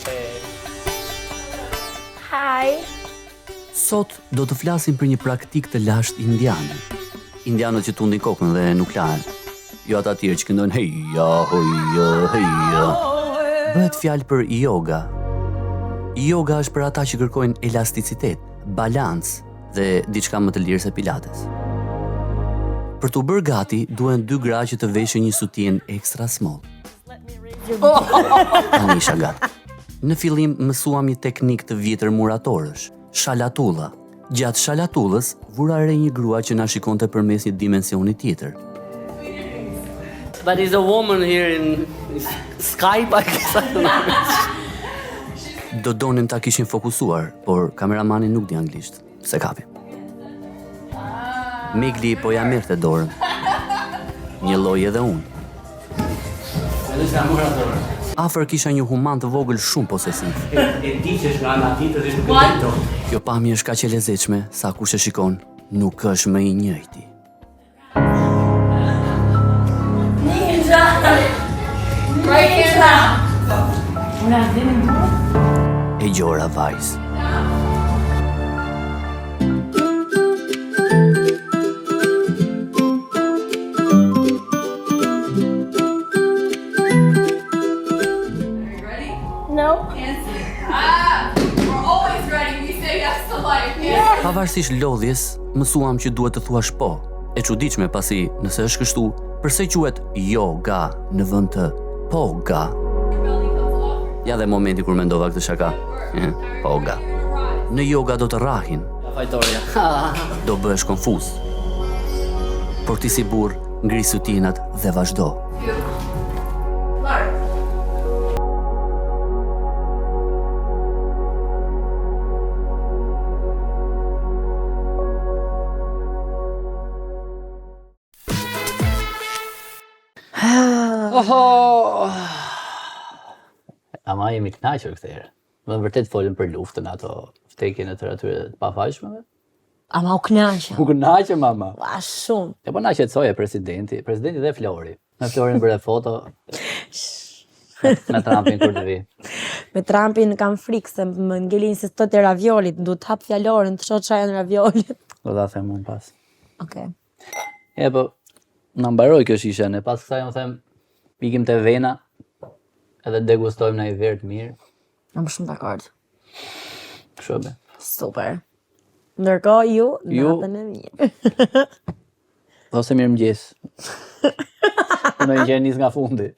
kafe. Hi. Sot do të flasim për një praktik të lashtë indiane. Indianët që tundin kokën dhe nuk lahen. Jo ata tjerë që këndojnë heja, hoja, heja. Bëhet fjalë për yoga. Yoga është për ata që kërkojnë elasticitet, balancë dhe diçka më të lirë se pilates. Për t'u bërë gati, duhen 2 gra që të veshën një sutien extra small. Tani isha gati. Në fillim mësuam një teknik të vjetër muratorësh, shalatulla. Gjatë shalatullës, vura re një grua që na shikonte përmes një dimensioni tjetër. But is a woman here in Skype, I guess. I don't know. Do donim ta kishin fokusuar, por kameramani nuk di anglisht. Se kapi. Migli po ja merrte dorën. Një lloj edhe unë. Afër kisha një human të vogël shumë posesiv. E di që është nga ana tjetër dhe nuk e kupton. Kjo pamje është kaq e lezetshme sa kush e shikon, nuk është më i njëjti. Ninja. Break it down. E gjora vajzë. No. We're always ready. We say yes to life. Yes. Pavarësisht lodhjes, mësuam që duhet të thuash po. E çuditshme pasi nëse është kështu, pse quhet yoga në vend të poga? Belly comes off. Ja dhe momenti kur mendova këtë shaka. Poga. Në yoga do të rrahin, Fajtoria. do bëhesh konfuz. Por ti si burr, ngri sutienat dhe vazhdo. Lark. Ama jemi kënaqur këtë herë. Më vërtet folën për luftën ato vdekjen e atyre të pafajshmëve. Ama u knaqem. U kënaqem mama. A shumë. E po na qetësoi presidenti dhe Flori. Me Florin bëre foto. Me Trumpin kur të vi. Me Trumpin kam frikë se më ngelin se sot e raviolit, du të hap fjalorin, të shoh çajin raviolit. Do ta them unë pas. Okej. E po na mbaroi kjo shishe, ne pas kësaj më them ikim te vena edhe degustojmë në i verë të mirë. Jam shumë dakord. Kështu be. Super. Ndërkohë ju, Ju- natën e mirë. Ose mirëmëngjes. Unë e gjenis nga fundi.